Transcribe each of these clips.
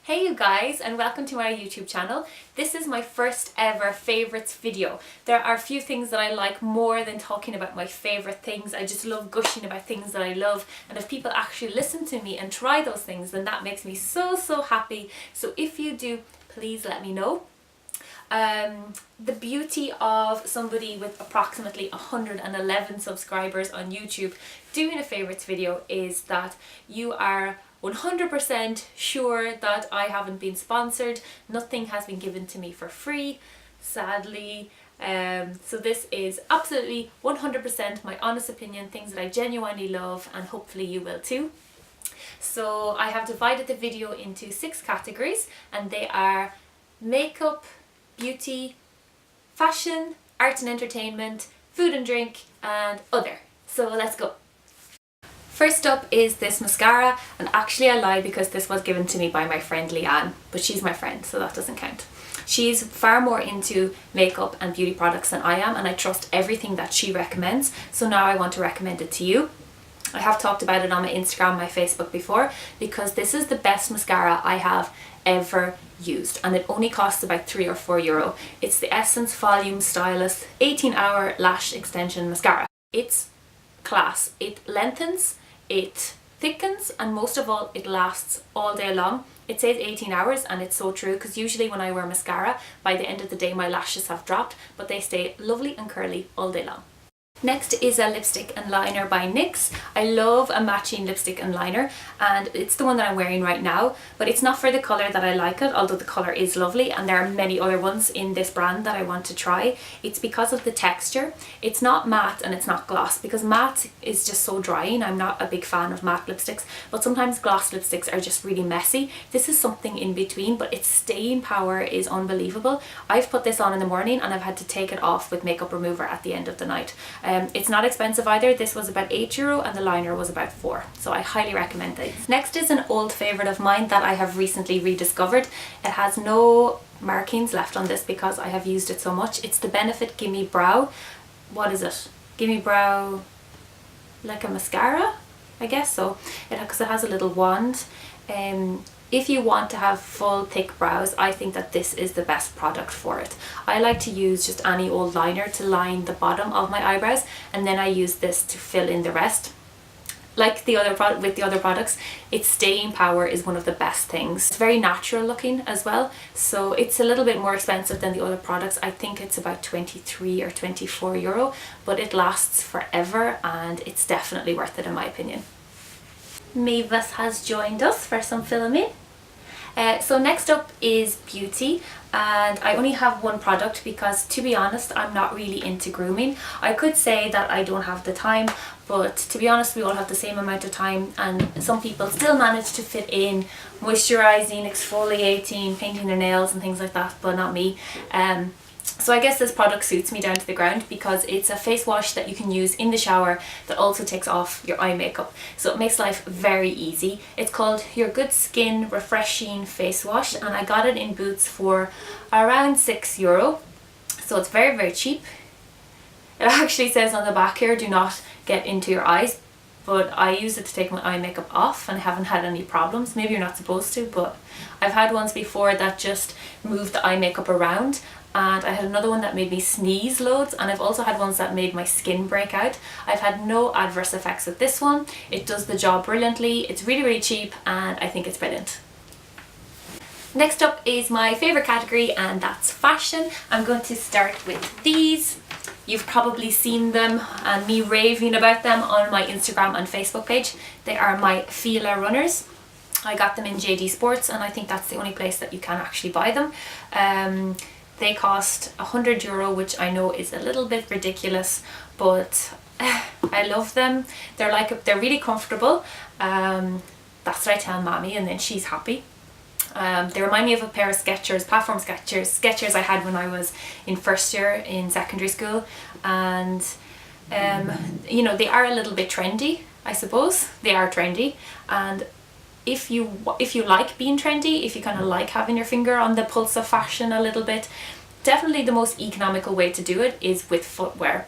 Hey you guys, and welcome to my YouTube channel. This is my first ever favourites video. There are a few things that I like more than talking about my favourite things. I just love gushing about things that I love, and if people actually listen to me and try those things, then that makes me so happy. So if you do, please let me know. The beauty of somebody with approximately 111 subscribers on YouTube doing a favourites video is that you are 100% sure that I haven't been sponsored. Nothing has been given to me for free, sadly. So this is absolutely 100% my honest opinion, things that I genuinely love, and hopefully you will too. So I have divided the video into 6 categories, and they are makeup, beauty, fashion, art and entertainment, food and drink, and other. So let's go. First up is this mascara, and actually I lie because this was given to me by my friend Leanne, but she's my friend so that doesn't count. She's far more into makeup and beauty products than I am, and I trust everything that she recommends, so now I want to recommend it to you. I have talked about it on my Instagram, my Facebook before, because this is the best mascara I have ever used, and it only costs about €3 or €4. It's the Essence Volume Stylist 18-hour lash extension mascara. It's class. It lengthens, it thickens, and most of all it lasts all day long. It says 18 hours and it's so true, because usually when I wear mascara, by the end of the day my lashes have dropped, but they stay lovely and curly all day long. Next is a lipstick and liner by NYX. I love a matching lipstick and liner, and it's the one that I'm wearing right now, but it's not for the colour that I like it, although the colour is lovely, and there are many other ones in this brand that I want to try. It's because of the texture. It's not matte and it's not gloss, because matte is just so drying. I'm not a big fan of matte lipsticks, but sometimes gloss lipsticks are just really messy. This is something in between, but its staying power is unbelievable. I've put this on in the morning and I've had to take it off with makeup remover at the end of the night. It's not expensive either. This was about €8 and the liner was about €4, so I highly recommend these. Next is an old favourite of mine that I have recently rediscovered. It has no markings left on this because I have used it so much. It's the Benefit Gimme Brow. What is it? Gimme Brow, like a mascara? I guess so. Because it has a little wand. If you want to have full thick brows, I think that this is the best product for it. I like to use just any old liner to line the bottom of my eyebrows, and then I use this to fill in the rest. Like the other with the other products, its staying power is one of the best things. It's very natural looking as well, so it's a little bit more expensive than the other products. I think it's about €23 or €24, but it lasts forever and it's definitely worth it in my opinion. Mavis has joined us for some filming. So next up is beauty, and I only have one product because, to be honest, I'm not really into grooming. I could say that I don't have the time, but to be honest, we all have the same amount of time, and some people still manage to fit in moisturising, exfoliating, painting their nails and things like that, but not me. So I guess this product suits me down to the ground because it's a face wash that you can use in the shower that also takes off your eye makeup. So it makes life very easy. It's called YourGoodSkin Refreshing Face Wash, and I got it in Boots for around €6. So it's very cheap. It actually says on the back here, do not get into your eyes, but I use it to take my eye makeup off and haven't had any problems. Maybe you're not supposed to, but I've had ones before that just moved the eye makeup around, and I had another one that made me sneeze loads, and I've also had ones that made my skin break out. I've had no adverse effects with this one. It does the job brilliantly. It's really cheap, and I think it's brilliant. Next up is my favourite category, and that's fashion. I'm going to start with these. You've probably seen them and me raving about them on my Instagram and Facebook page. They are my Fila Runners. I got them in JD Sports, and I think that's the only place that you can actually buy them. They cost €100, which I know is a little bit ridiculous, but I love them. They're really comfortable. That's what I tell Mommy, and then she's happy. They remind me of a pair of Skechers, platform Skechers I had when I was in first year in secondary school, and you know, they are a little bit trendy, I suppose. They are trendy, and if you like being trendy, if you kind of like having your finger on the pulse of fashion a little bit, definitely the most economical way to do it is with footwear.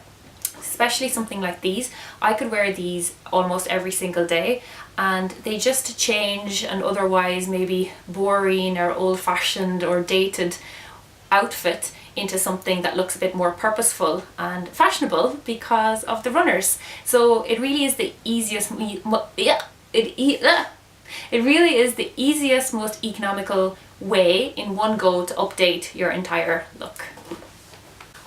Especially something like these. I could wear these almost every single day, and they just change an otherwise maybe boring or old-fashioned or dated outfit into something that looks a bit more purposeful and fashionable because of the runners. So it really is the easiest, it really is the easiest, most economical way in one go to update your entire look.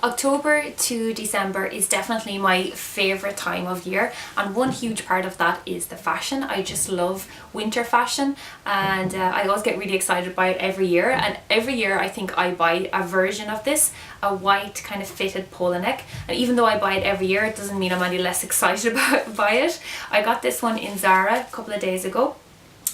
October to December is definitely my favourite time of year, and one huge part of that is the fashion. I just love winter fashion, and I always get really excited by it every year, and every year I think I buy a version of this, a white kind of fitted polo neck, and even though I buy it every year it doesn't mean I'm any less excited by it. I got this one in Zara a couple of days ago.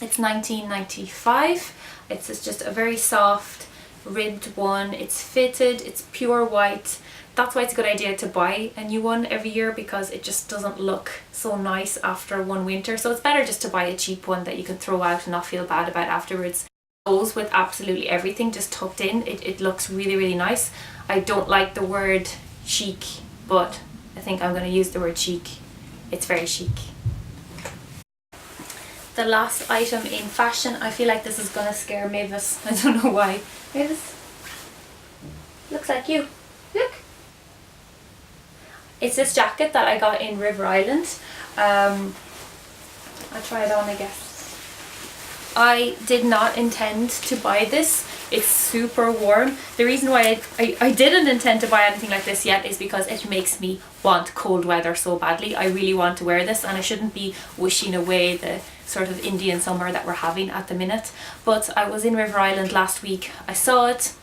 It's $19.95. It's just a very soft ribbed one. It's fitted, it's pure white. That's why it's a good idea to buy a new one every year, because it just doesn't look so nice after one winter. So it's better just to buy a cheap one that you can throw out and not feel bad about afterwards. It goes with absolutely everything, just tucked in. It looks really, really nice. I don't like the word chic, but I think I'm going to use the word chic. It's very chic. The last item in fashion, I feel like this is going to scare Mavis. I don't know why. Mavis, looks like you. Look. It's this jacket that I got in River Island. I'll try it on, I guess. I did not intend to buy this. It's super warm. The reason why I didn't intend to buy anything like this yet is because it makes me want cold weather so badly. I really want to wear this, and I shouldn't be wishing away the sort of Indian summer that we're having at the minute. But I was in River Island last week. I saw it.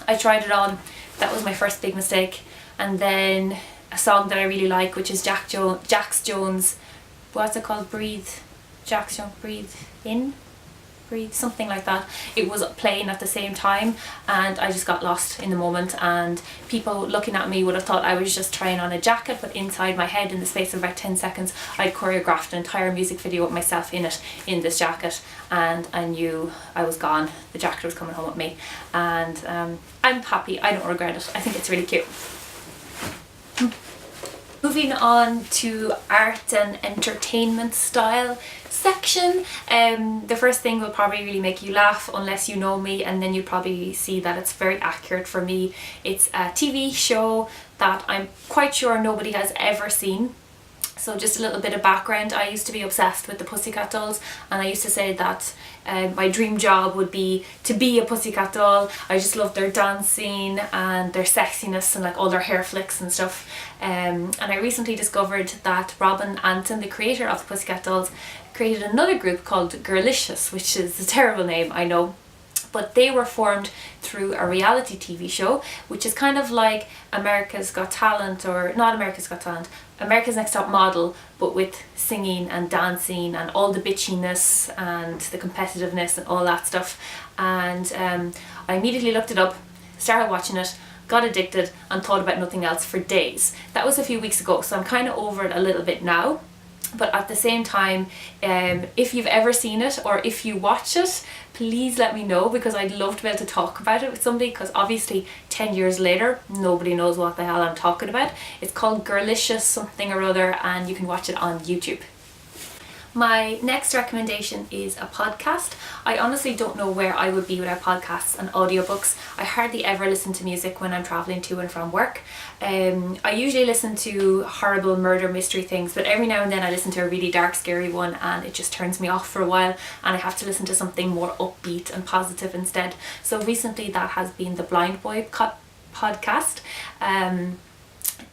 I tried it on. That was my first big mistake. And then a song that I really like, which is Jax Jones, what's it called? Breathe. Jax Jones, Breathe In? Breathe, something like that. It was playing at the same time, and I just got lost in the moment, and people looking at me would have thought I was just trying on a jacket, but inside my head, in the space of about 10 seconds, I'd choreographed an entire music video with myself in it, in this jacket, and I knew I was gone. The jacket was coming home with me, and I'm happy. I don't regret it. I think it's really cute. Moving on to art and entertainment style section. The first thing will probably really make you laugh unless you know me, and then you'll probably see that it's very accurate for me. It's a TV show that I'm quite sure nobody has ever seen. So just a little bit of background. I used to be obsessed with the Pussycat Dolls, and I used to say that my dream job would be to be a Pussycat Doll. I just loved their dancing and their sexiness and like all their hair flicks and stuff. And I recently discovered that Robin Anton, the creator of the Pussycat Dolls, created another group called Girlicious, which is a terrible name, I know. But they were formed through a reality TV show, which is kind of like America's Got Talent, or not America's Got Talent, America's Next Top Model, but with singing and dancing and all the bitchiness and the competitiveness and all that stuff. And I immediately looked it up, started watching it, got addicted, and thought about nothing else for days. That was a few weeks ago, so I'm kind of over it a little bit now. But at the same time, if you've ever seen it or if you watch it, please let me know, because I'd love to be able to talk about it with somebody, because obviously 10 years later nobody knows what the hell I'm talking about. It's called Girlicious something or other, and you can watch it on YouTube. My next recommendation is a podcast. I honestly don't know where I would be without podcasts and audiobooks. I hardly ever listen to music when I'm travelling to and from work. I usually listen to horrible murder mystery things, but every now and then I listen to a really dark, scary one, and it just turns me off for a while, and I have to listen to something more upbeat and positive instead. So recently that has been the Blindboy Podcast.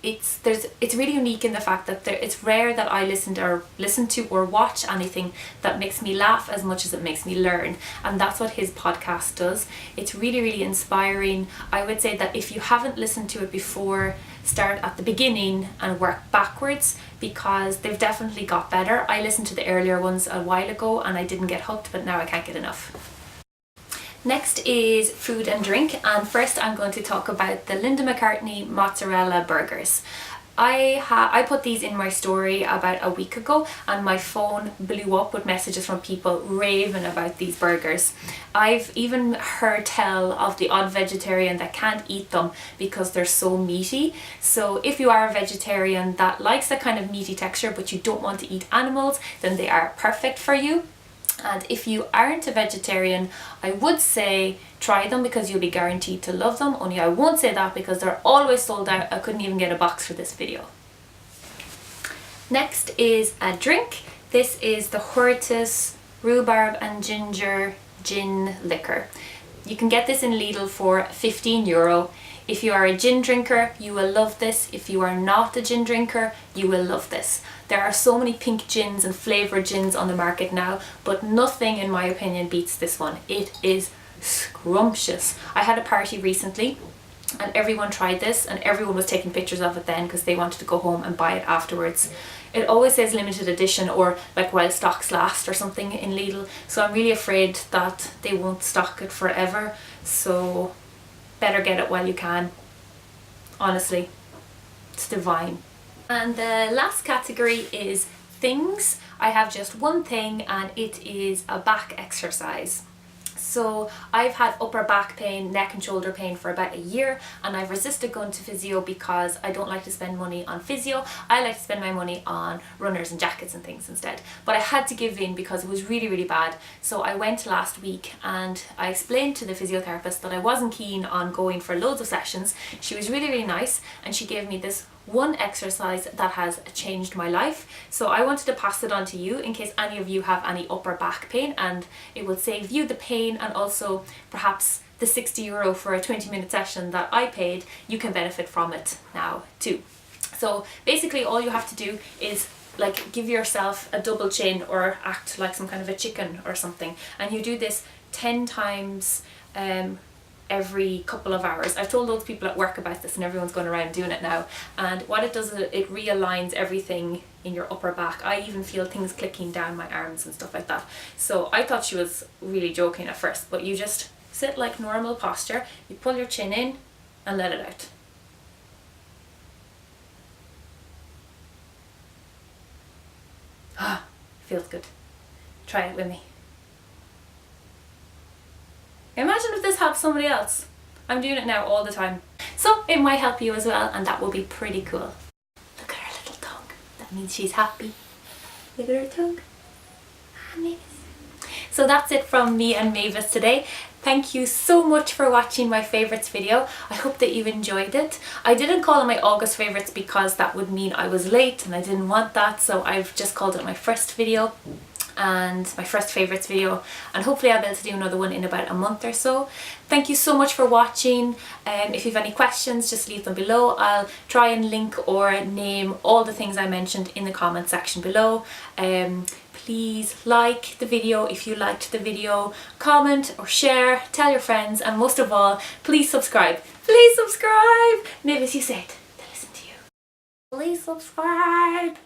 It's really unique in the fact that it's rare that I listen to or watch anything that makes me laugh as much as it makes me learn, and that's what his podcast does. It's really, really inspiring. I would say that if you haven't listened to it before, start at the beginning and work backwards, because they've definitely got better. I listened to the earlier ones a while ago and I didn't get hooked, but now I can't get enough. Next is food and drink, and first I'm going to talk about the Linda McCartney mozzarella burgers. I put these in my story about a week ago and my phone blew up with messages from people raving about these burgers. I've even heard tell of the odd vegetarian that can't eat them because they're so meaty. So if you are a vegetarian that likes that kind of meaty texture but you don't want to eat animals, then they are perfect for you. And if you aren't a vegetarian, I would say try them because you'll be guaranteed to love them. Only I won't say that because they're always sold out. I couldn't even get a box for this video. Next is a drink. This is the Hortus Rhubarb and Ginger Gin Liquor. You can get this in Lidl for €15. If you are a gin drinker, you will love this. If you are not a gin drinker, you will love this. There are so many pink gins and flavoured gins on the market now, but nothing in my opinion beats this one. It is scrumptious. I had a party recently and everyone tried this and everyone was taking pictures of it then because they wanted to go home and buy it afterwards. It always says limited edition or like while stocks last or something in Lidl, so I'm really afraid that they won't stock it forever, so better get it while you can. Honestly, it's divine. And the last category is things. I have just one thing and it is a back exercise. So I've had upper back pain, neck and shoulder pain for about a year and I've resisted going to physio because I don't like to spend money on physio. I like to spend my money on runners and jackets and things instead. But I had to give in because it was really, really bad. So I went last week and I explained to the physiotherapist that I wasn't keen on going for loads of sessions. She was really, really nice and she gave me this one exercise that has changed my life. So I wanted to pass it on to you in case any of you have any upper back pain, and it will save you the pain and also perhaps the €60 for a 20-minute session that I paid. You can benefit from it now too. So basically all you have to do is like give yourself a double chin or act like some kind of a chicken or something, and you do this 10 times every couple of hours. I've told loads of people at work about this and everyone's going around doing it now, and what it does is it realigns everything in your upper back. I even feel things clicking down my arms and stuff like that. So I thought she was really joking at first, but you just sit like normal posture, you pull your chin in and let it out. Ah, feels good. Try it with me. Imagine if this helps somebody else. I'm doing it now all the time. So it might help you as well, and that will be pretty cool. Look at her little tongue. That means she's happy. Look at her tongue. Ah, Mavis. So that's it from me and Mavis today. Thank you so much for watching my favourites video. I hope that you enjoyed it. I didn't call it my August favourites because that would mean I was late and I didn't want that, so I've just called it my first video and my first favourites video, and hopefully I'll be able to do another one in about a month or so. Thank you so much for watching. If you have any questions, just leave them below. I'll try and link or name all the things I mentioned in the comment section below. Please like the video if you liked the video, comment or share, tell your friends, and most of all, please subscribe. Please subscribe! Mavis, you said to listen to you. Please subscribe!